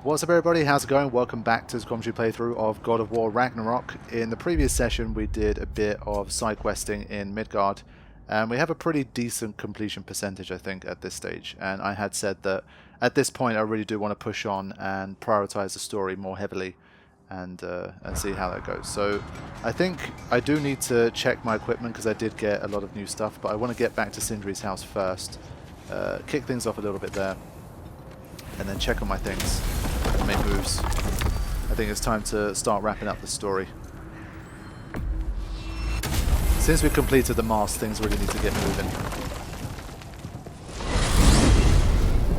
What's up everybody, how's it going? Welcome back to this commentary playthrough of God of War Ragnarok. In the previous session we did a bit of side questing in Midgard and we have a pretty decent completion percentage I think at this stage, and I had said that at this point I really do want to push on and prioritize the story more heavily and see how that goes. So I think I do need to check my equipment because I did get a lot of new stuff, but I want to get back to Sindri's house first, kick things off a little bit there and then check on my things and make moves. I think it's time to start wrapping up the story. Since we completed the mask, things really need to get moving.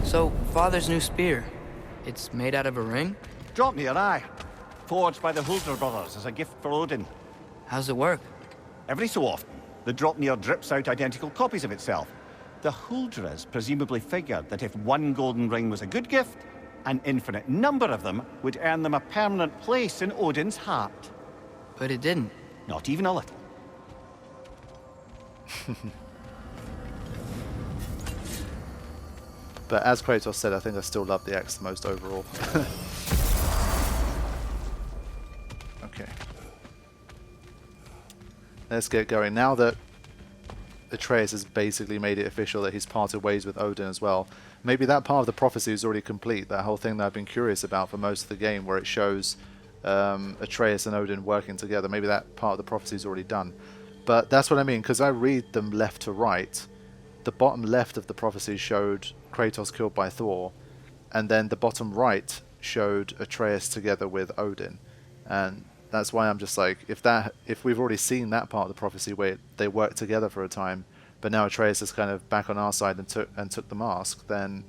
So, Father's new spear, it's made out of a ring? Drop me an eye. Forged by the Huldra brothers as a gift for Odin. How's it work? Every so often, the Dropnir drips out identical copies of itself. The Huldras presumably figured that if one golden ring was a good gift, an infinite number of them would earn them a permanent place in Odin's heart. But it didn't. Not even a little. But as Kratos said, I think I still love the axe the most overall. Okay. Let's get going. Now that Atreus has basically made it official that he's parted ways with Odin as well, maybe that part of the prophecy is already complete, that whole thing that I've been curious about for most of the game where it shows Atreus and Odin working together. Maybe that part of the prophecy is already done. But that's what I mean, because I read them left to right. The bottom left of the prophecy showed Kratos killed by Thor, and then the bottom right showed Atreus together with Odin. And that's why I'm just like, if we've already seen that part of the prophecy where they worked together for a time, but now Atreus is kind of back on our side and took the mask, then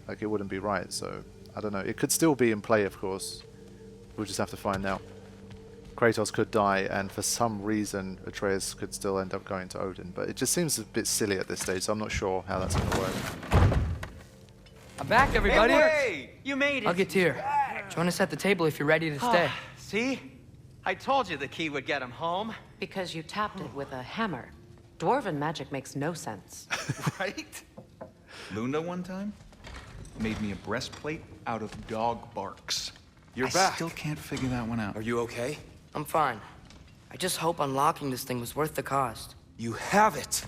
like it wouldn't be right. So I don't know. It could still be in play, of course. We'll just have to find out. Kratos could die, and for some reason Atreus could still end up going to Odin, but it just seems a bit silly at this stage, so I'm not sure how that's going to work. I'm back, everybody! Hey, you made it! I'll get here. Join us at the table if you're ready to stay. See? I told you the key would get him home. Because you tapped it with a hammer. Dwarven magic makes no sense. Right? Luna one time made me a breastplate out of dog barks. You're I back. still can't figure that one out. Are you okay? I'm fine. I just hope unlocking this thing was worth the cost. You have it!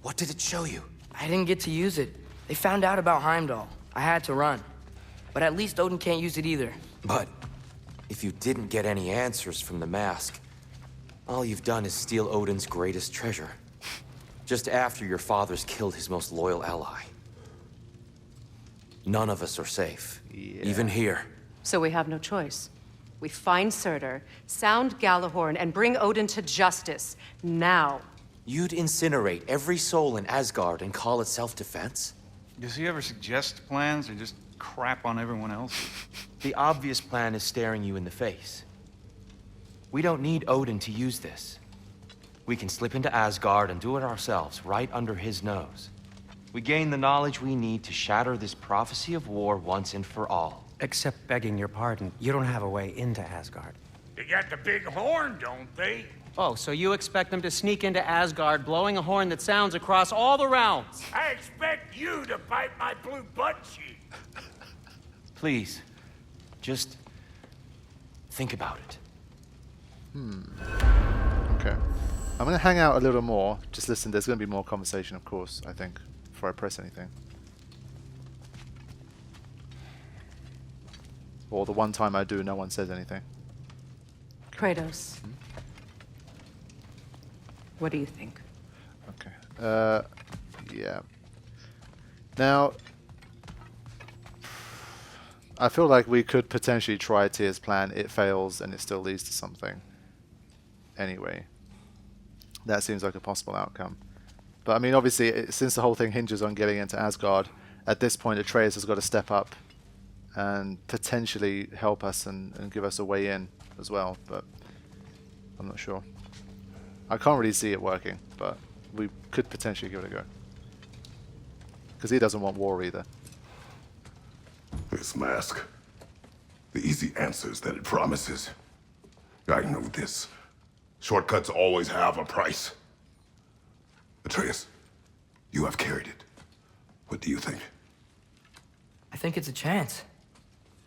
What did it show you? I didn't get to use it. They found out about Heimdall. I had to run. But at least Odin can't use it either. But if you didn't get any answers from the mask, all you've done is steal Odin's greatest treasure. Just after your father's killed his most loyal ally. None of us are safe. Yeah. Even here. So we have no choice. We find Surtur, sound Galahorn, and bring Odin to justice. Now. You'd incinerate every soul in Asgard and call it self-defense? Does he ever suggest plans or just crap on everyone else? The obvious plan is staring you in the face. We don't need Odin to use this. We can slip into Asgard and do it ourselves, right under his nose. We gain the knowledge we need to shatter this prophecy of war once and for all. Except begging your pardon, you don't have a way into Asgard. They got the big horn, don't they? Oh, so you expect them to sneak into Asgard blowing a horn that sounds across all the realms? I expect you to bite my blue butt cheek. Please, just think about it. Okay. I'm going to hang out a little more. Just listen, there's going to be more conversation, of course, I think, before I press anything. Or the one time I do, no one says anything. Kratos. What do you think? Okay. Yeah. Now, I feel like we could potentially try Tyr's plan. It fails and it still leads to something. Anyway. That seems like a possible outcome. But I mean, obviously, since the whole thing hinges on getting into Asgard, at this point Atreus has got to step up and potentially help us and give us a way in as well, but I'm not sure. I can't really see it working, but we could potentially give it a go. Because he doesn't want war either. This mask. The easy answers that it promises. I know this. Shortcuts always have a price. Atreus, you have carried it. What do you think? I think it's a chance.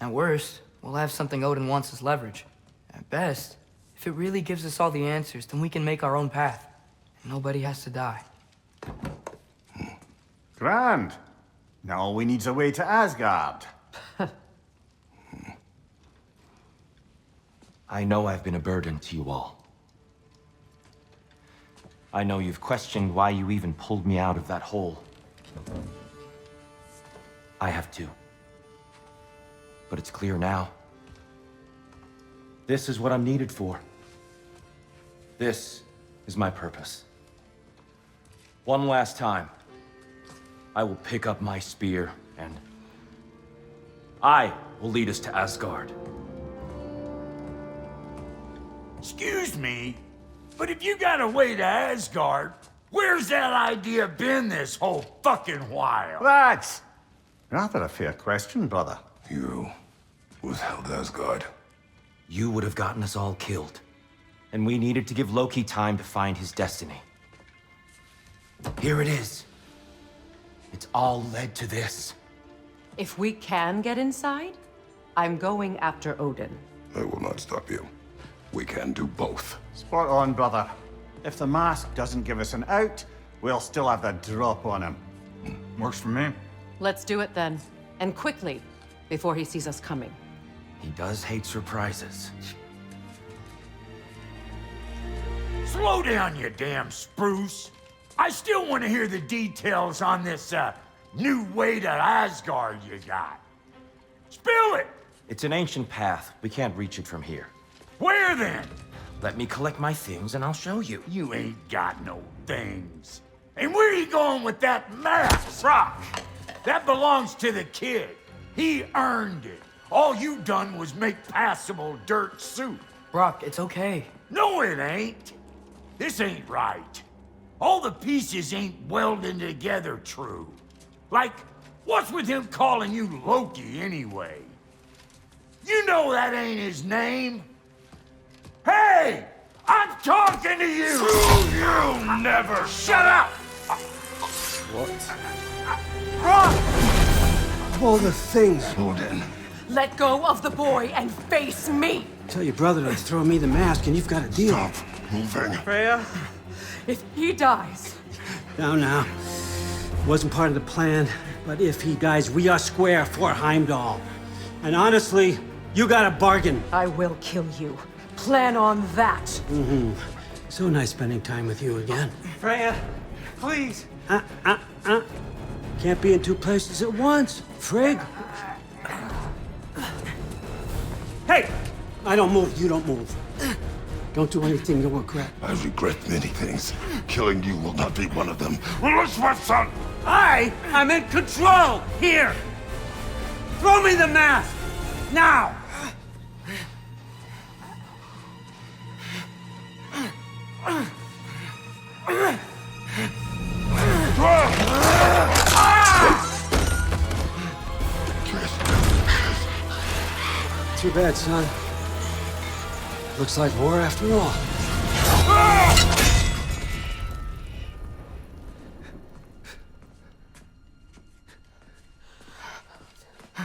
At worst, we'll have something Odin wants as leverage. At best, if it really gives us all the answers, then we can make our own path. And nobody has to die. Grand. Now all we need's a way to Asgard. I know I've been a burden to you all. I know you've questioned why you even pulled me out of that hole. I have too. But it's clear now. This is what I'm needed for. This is my purpose. One last time, I will pick up my spear and I will lead us to Asgard. Excuse me, but if you got a way to Asgard, where's that idea been this whole fucking while? That's rather a fair question, brother. You withheld Asgard. You would have gotten us all killed. And we needed to give Loki time to find his destiny. Here it is. It's all led to this. If we can get inside, I'm going after Odin. I will not stop you. We can do both. Spot on, brother. If the mask doesn't give us an out, we'll still have the drop on him. Works for me. Let's do it then. And quickly, before he sees us coming. He does hate surprises. Slow down, you damn spruce. I still want to hear the details on this, new way to Asgard you got. Spill it! It's an ancient path. We can't reach it from here. Where then? Let me collect my things and I'll show you. You ain't got no things. And where you going with that mask, Rock? That belongs to the kid. He earned it. All you done was make passable dirt soup. Brock, it's okay. No, it ain't. This ain't right. All the pieces ain't welding together true. Like, what's with him calling you Loki anyway? You know that ain't his name. Hey! I'm talking to you! You never Shut up! Of all the things. Odin. Let go of the boy and face me! Tell your brother to throw me the mask and you've got a deal. Stop moving. Freya, if he dies... Now. Wasn't part of the plan, but if he dies, we are square for Heimdall. And honestly, you got a bargain. I will kill you. Plan on that. Mm-hmm. So nice spending time with you again. Freya, please. Can't be in two places at once, Frigg. Hey! I don't move, you don't move. Don't do anything you'll regret. I regret many things. Killing you will not be one of them. Release my son! I am in control! Here! Throw me the mask! Now! Too bad, son. Looks like war after all.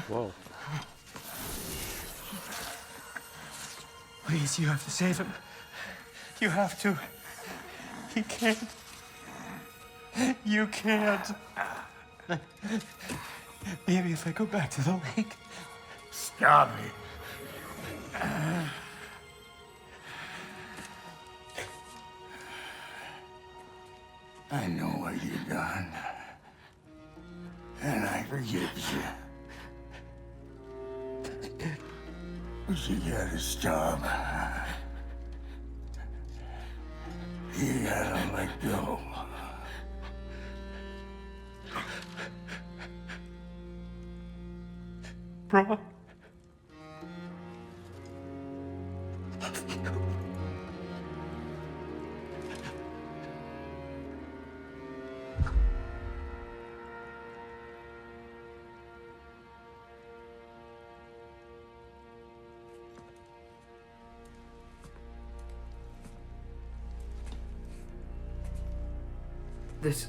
Whoa. Please, you have to save him. You have to. He can't. You can't. Maybe if I go back to the lake. Stop it. I know what you've done. And I forgive you. But you gotta stop. You gotta let go. Bro. This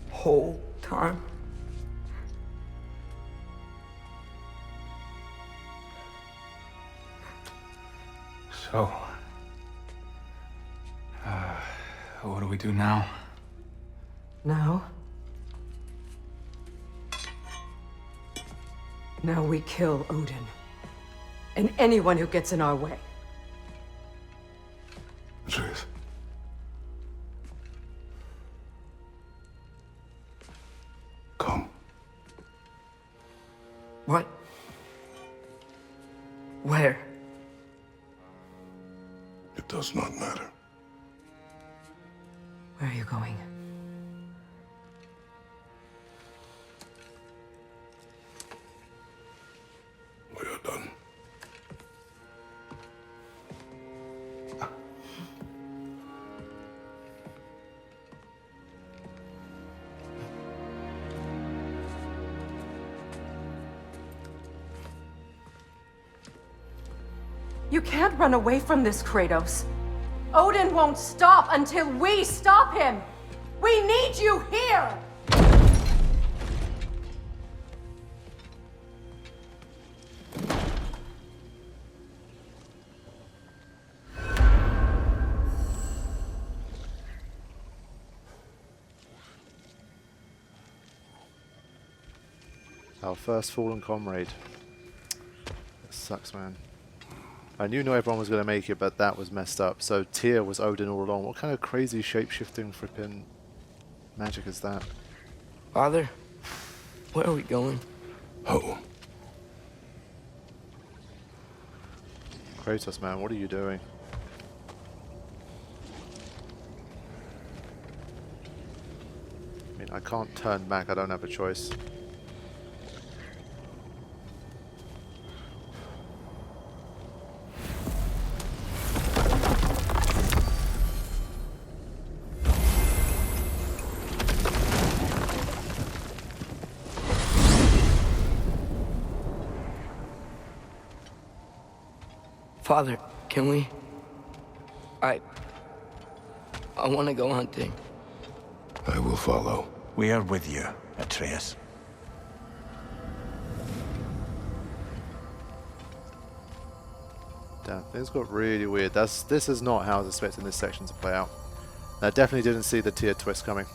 whole time? So... what do we do now? Now? Now we kill Odin. And anyone who gets in our way. Atreus. Come. What? Where? It does not matter. Where are you going? We are done. You can't run away from this, Kratos. Odin won't stop until we stop him! We need you here! Our first fallen comrade. That sucks, man. I knew not everyone was going to make it, but that was messed up. So Tyr was Odin all along. What kind of crazy shape-shifting flipping magic is that? Father, where are we going? Home. Kratos, man, what are you doing? I mean, I can't turn back. I don't have a choice. Father, can we? I want to go hunting. I will follow. We are with you, Atreus. Damn, things got really weird. This is not how I was expecting this section to play out. I definitely didn't see the Tyr twist coming.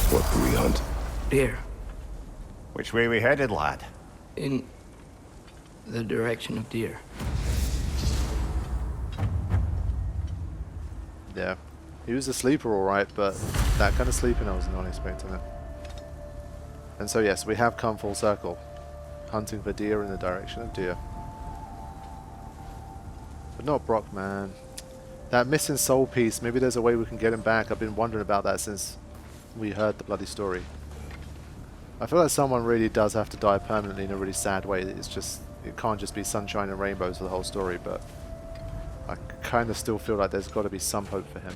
What do we hunt? Deer. Which way we headed, lad? In the direction of deer. Yeah. He was a sleeper alright, but that kind of sleeping I was not expecting it. And so yes, we have come full circle. Hunting for deer in the direction of deer. But not Brock, man. That missing soul piece, maybe there's a way we can get him back. I've been wondering about that since we heard the bloody story. I feel like someone really does have to die permanently in a really sad way. It's just, it can't just be sunshine and rainbows for the whole story, but I kind of still feel like there's got to be some hope for him.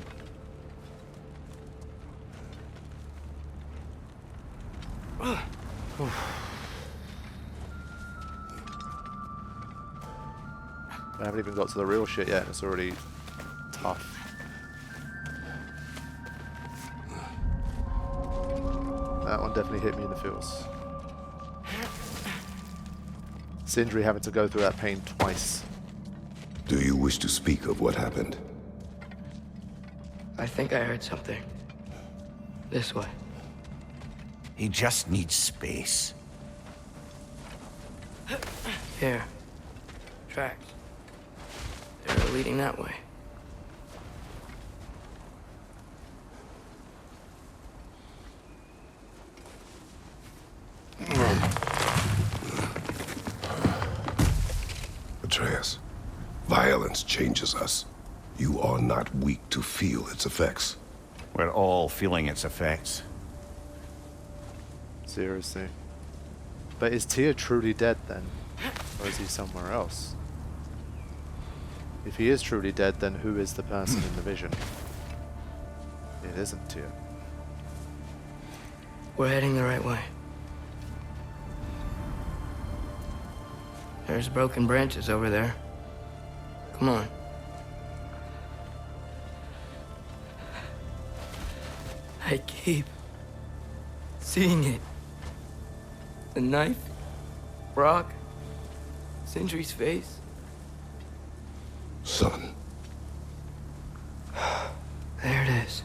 I haven't even got to the real shit yet, and it's already tough. That one definitely hit me in the feels. Sindri having to go through that pain twice. Do you wish to speak of what happened? I think I heard something. This way. He just needs space. Here. Tracks. They're leading that way. Atreus, violence changes us. You are not weak to feel its effects. We're all feeling its effects. Seriously. But is Tyr truly dead then? Or is he somewhere else? If he is truly dead, then who is the person in the vision? It isn't Tyr. We're heading the right way. There's broken branches over there. Come on. I keep seeing it. The knife, Brock, Sindri's face. son. There it is.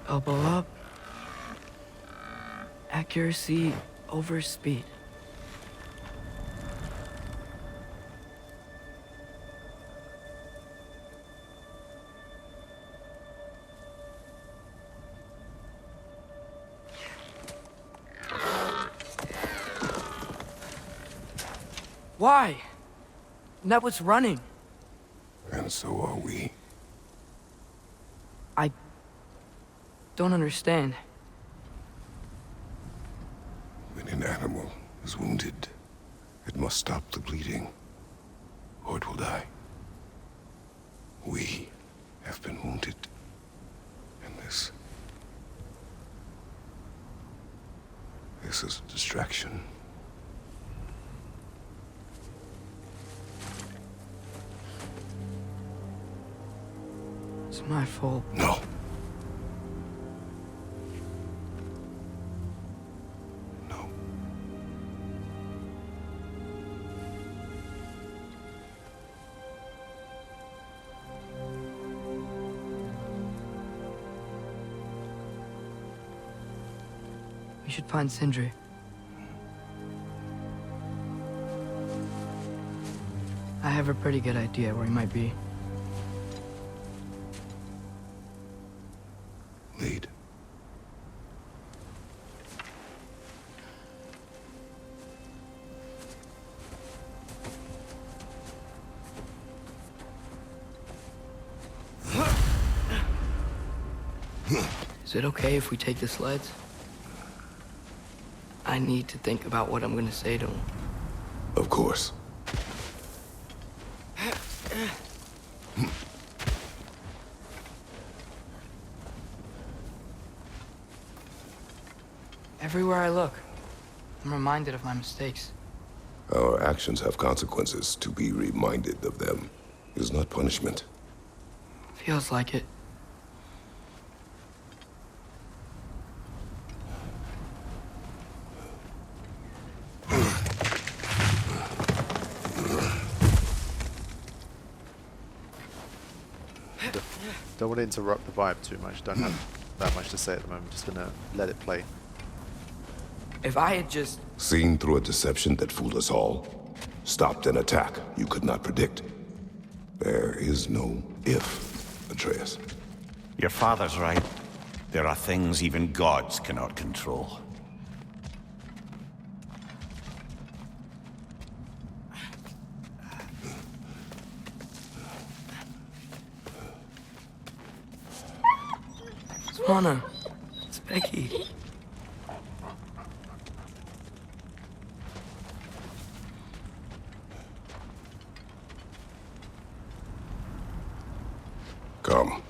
Elbow up. Accuracy over speed. Why? That was running. And so are we. I don't understand. When an animal is wounded, it must stop the bleeding, or it will die. We have been wounded, and this is a distraction. It's my fault. No. No. We should find Sindri. I have a pretty good idea where he might be. Lead. Is it okay if we take the sleds? I need to think about what I'm gonna say to him. Of course. Everywhere I look, I'm reminded of my mistakes. Our actions have consequences. To be reminded of them is not punishment. Feels like it. Don't want to interrupt the vibe too much. Don't have that much to say at the moment. Just gonna let it play. If I had just... Seen through a deception that fooled us all. Stopped an attack you could not predict. There is no if, Atreus. Your father's right. There are things even gods cannot control. Swana, it's Becky. Come.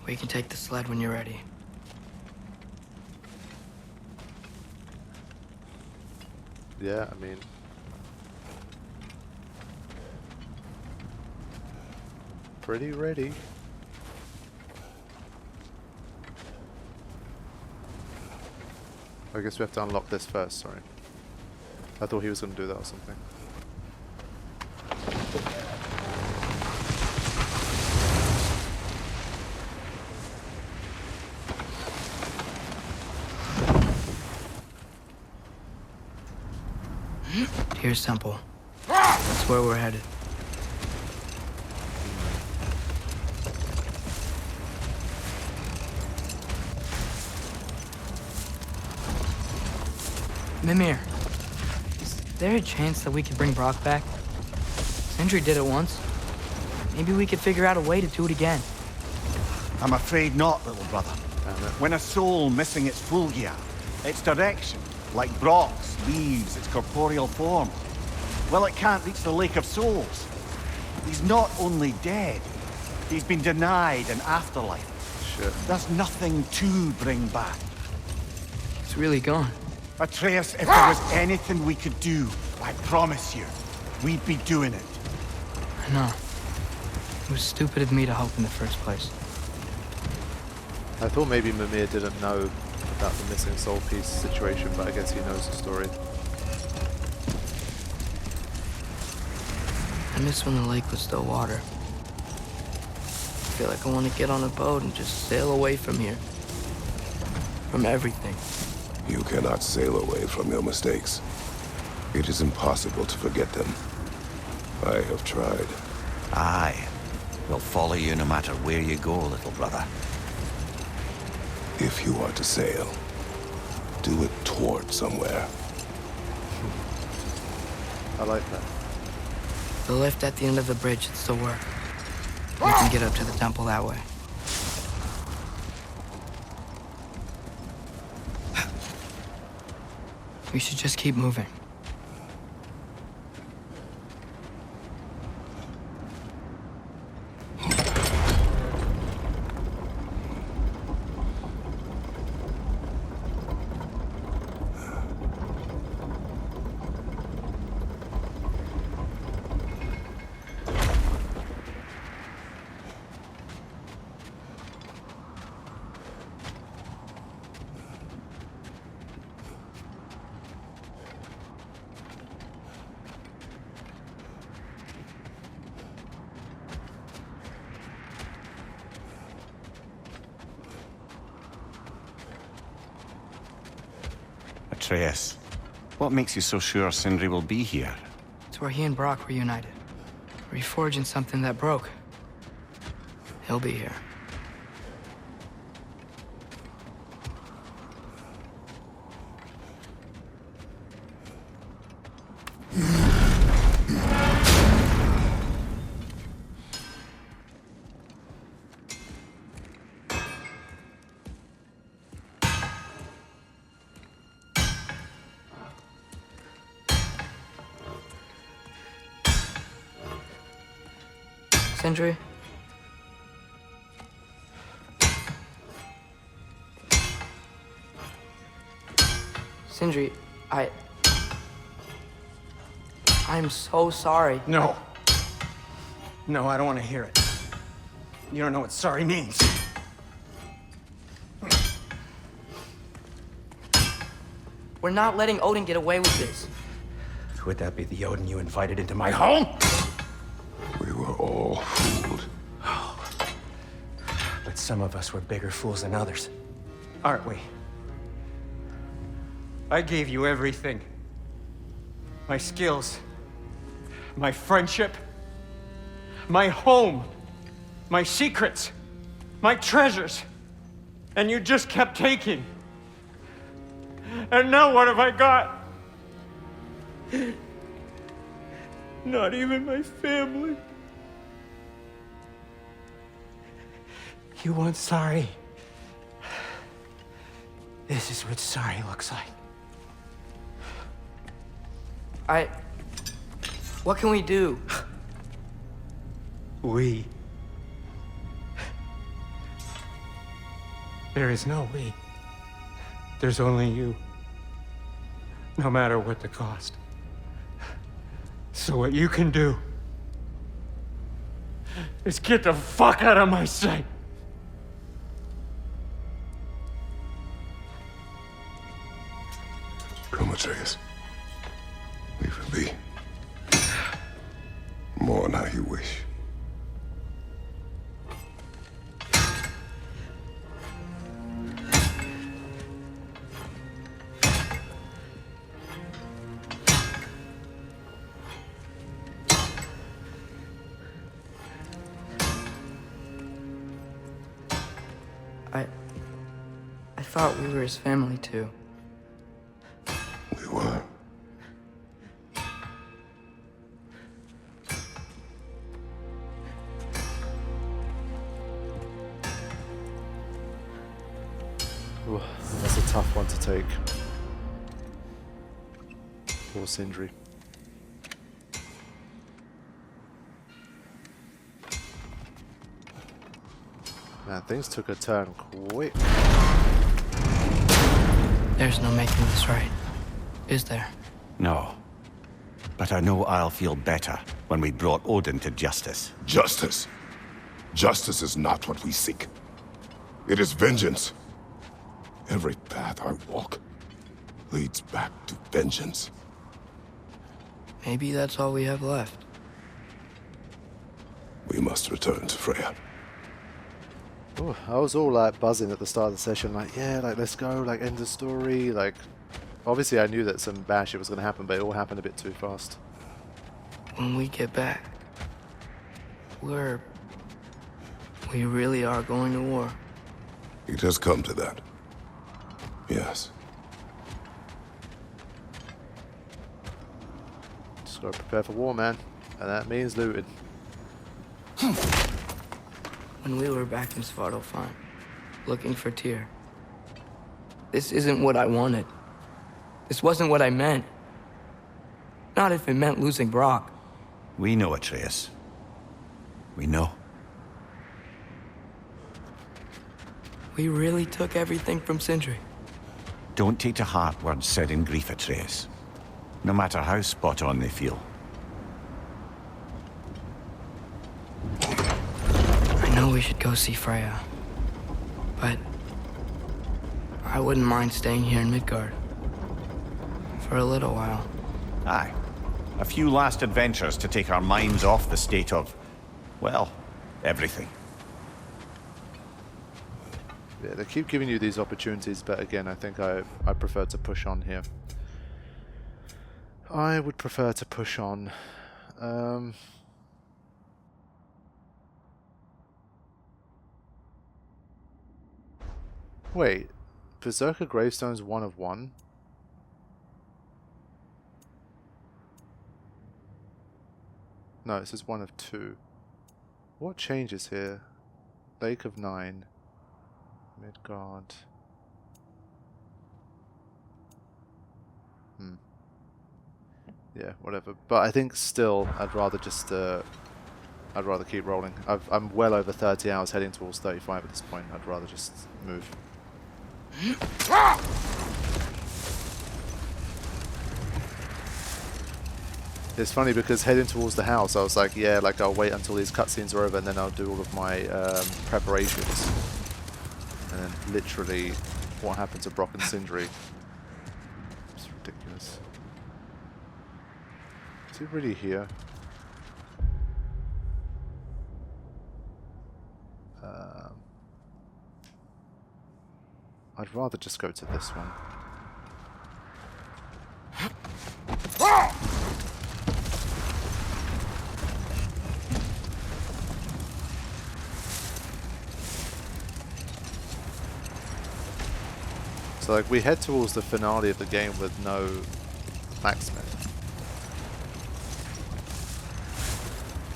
We can take the sled when you're ready. Yeah, I mean... pretty ready. I guess we have to unlock this first, sorry. I thought he was going to do that or something. Here's Temple. That's where we're headed. Mimir, is there a chance that we could bring Brock back? Sindri did it once. Maybe we could figure out a way to do it again. I'm afraid not, little brother. When a soul missing its fulgia, its direction, like Brock's, leaves its corporeal form, Well, it can't reach the Lake of Souls. He's not only dead, he's been denied an afterlife. Shit. There's nothing to bring back. It's really gone. Atreus, if there was anything we could do, I promise you, we'd be doing it. I know. It was stupid of me to help in the first place. I thought maybe Mimir didn't know about the missing soul piece situation, but I guess he knows the story. I miss when the lake was still water. I feel like I want to get on a boat and just sail away from here. From everything. You cannot sail away from your mistakes. It is impossible to forget them. I have tried. Aye. We'll follow you no matter where you go, little brother. If you are to sail, do it toward somewhere. I like that. The lift at the end of the bridge should still work. We can get up to the temple that way. We should just keep moving. Atreus, what makes you so sure Sindri will be here? It's where he and Brock were united. Reforging something that broke. He'll be here. Sindri? Sindri, I'm so sorry. No. No, I don't want to hear it. You don't know what sorry means. We're not letting Odin get away with this. Would that be the Odin you invited into my home? We were all fooled. But some of us were bigger fools than others. Aren't we? I gave you everything. My skills. My friendship. My home. My secrets. My treasures. And you just kept taking. And now what have I got? Not even my family. You want sorry? This is what sorry looks like. What can we do? We. There is no we. There's only you. No matter what the cost. So what you can do is get the fuck out of my sight. Come, Atreus. Leave it be. Mourn how you wish. I thought we were his family too. We were. Ooh, that's a tough one to take. Poor Sindri. Man, things took a turn quick. There's no making this right, is there? No. But I know I'll feel better when we brought Odin to justice. Justice. Justice is not what we seek. It is vengeance. Every path I walk leads back to vengeance. Maybe that's all we have left. We must return to Freya. Ooh, I was all like buzzing at the start of the session, like, yeah, like let's go, like end the story. Like, obviously I knew that some bad shit was going to happen, but it all happened a bit too fast. When we get back, we really are going to war. It has come to that. Yes. Just gotta prepare for war, man. And that means looting. When we were back in Svartalfheim, looking for Tyr, this isn't what I wanted. This wasn't what I meant. Not if it meant losing Brock. We know, Atreus. We know. We really took everything from Sindri. Don't take to heart words said in grief, Atreus. No matter how spot on they feel. I know we should go see Freya, but I wouldn't mind staying here in Midgard for a little while. Aye. A few last adventures to take our minds off the state of, well, everything. Yeah, they keep giving you these opportunities, but again, I think I prefer to push on here. I would prefer to push on. Wait, Berserker Gravestone's 1 of 1? No, it says 1 of 2. What changes here? Lake of 9. Midgard. Yeah, whatever. But I think still, I'd rather just, I'd rather keep rolling. I'm well over 30 hours, heading towards 35 at this point. I'd rather just move. It's funny because heading towards the house, I was like, yeah, like I'll wait until these cutscenes are over and then I'll do all of my preparations. And then literally, what happened to Brock and Sindri? It's ridiculous. Is he really here? I'd rather just go to this one. So like we head towards the finale of the game with no blacksmith.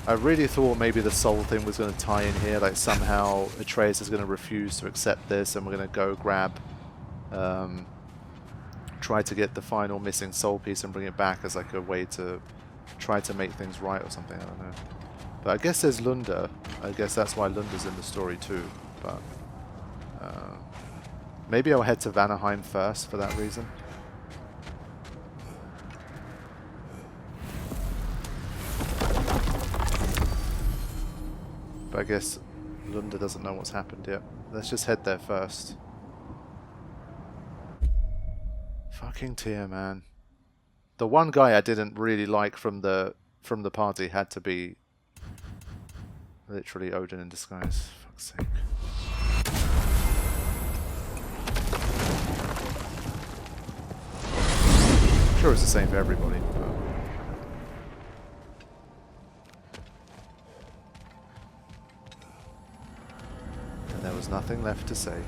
I really thought maybe the soul thing was going to tie in here, like somehow Atreus is going to refuse to accept this and we're going to go grab, try to get the final missing soul piece and bring it back as like a way to try to make things right or something, I don't know. But I guess there's Lunda, I guess that's why Lunda's in the story too, but maybe I'll head to Vanaheim first for that reason. But I guess Lunda doesn't know what's happened yet. Let's just head there first. Fucking Tyr, man. The one guy I didn't really like from the party had to be literally Odin in disguise. Fuck's sake. I'm sure it's the same for everybody. And there was nothing left to say.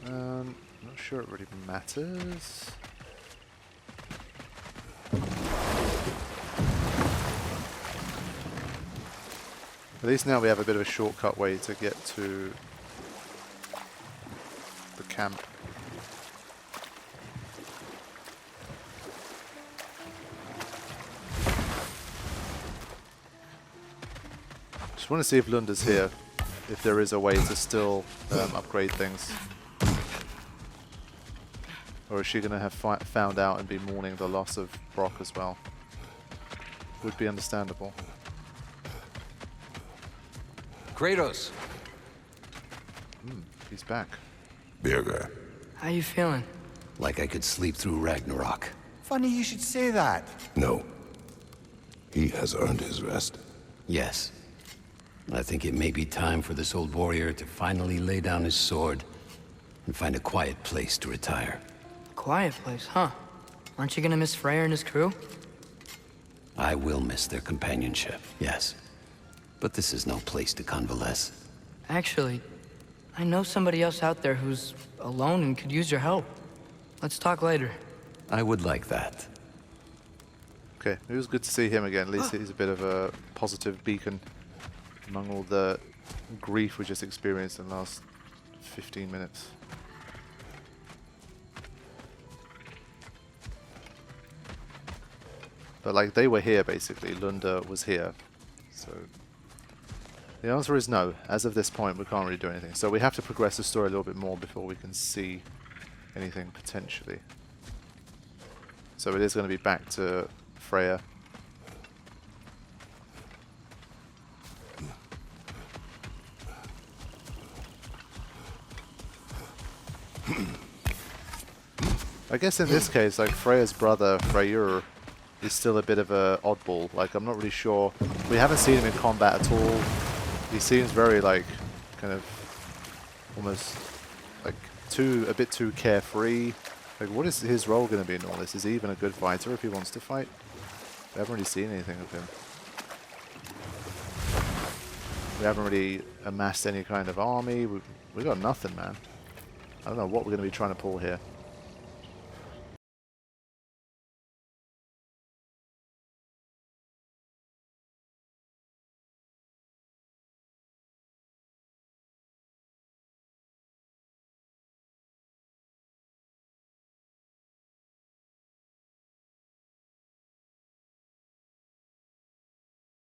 Not sure it really matters. At least now we have a bit of a shortcut way to get to the camp. Just want to see if Lunda's here, if there is a way to still upgrade things. Or is she going to have found out and be mourning the loss of Brock as well? Would be understandable. Kratos! He's back. Birger. How you feeling? Like I could sleep through Ragnarok. Funny you should say that. No. He has earned his rest. Yes. I think it may be time for this old warrior to finally lay down his sword and find a quiet place to retire. Quiet place, huh? Aren't you gonna miss Freyr and his crew? I will miss their companionship, yes. But this is no place to convalesce. Actually, I know somebody else out there who's alone and could use your help. Let's talk later. I would like that. Okay, it was good to see him again. At least he's a bit of a positive beacon among all the grief we just experienced in the last 15 minutes. But like, they were here basically. Lunda was here. So the answer is no. As of this point, we can't really do anything. So we have to progress the story a little bit more before we can see anything potentially. So it is going to be back to Freya. I guess in this case, like, Freya's brother, Freyr, is still a bit of a oddball. Like, I'm not really sure. We haven't seen him in combat at all. He seems very, like, kind of almost like a bit too carefree. Like, what is his role going to be in all this? Is he even a good fighter if he wants to fight? We haven't really seen anything of him. We haven't really amassed any kind of army. We got nothing, man. I don't know what we're going to be trying to pull here.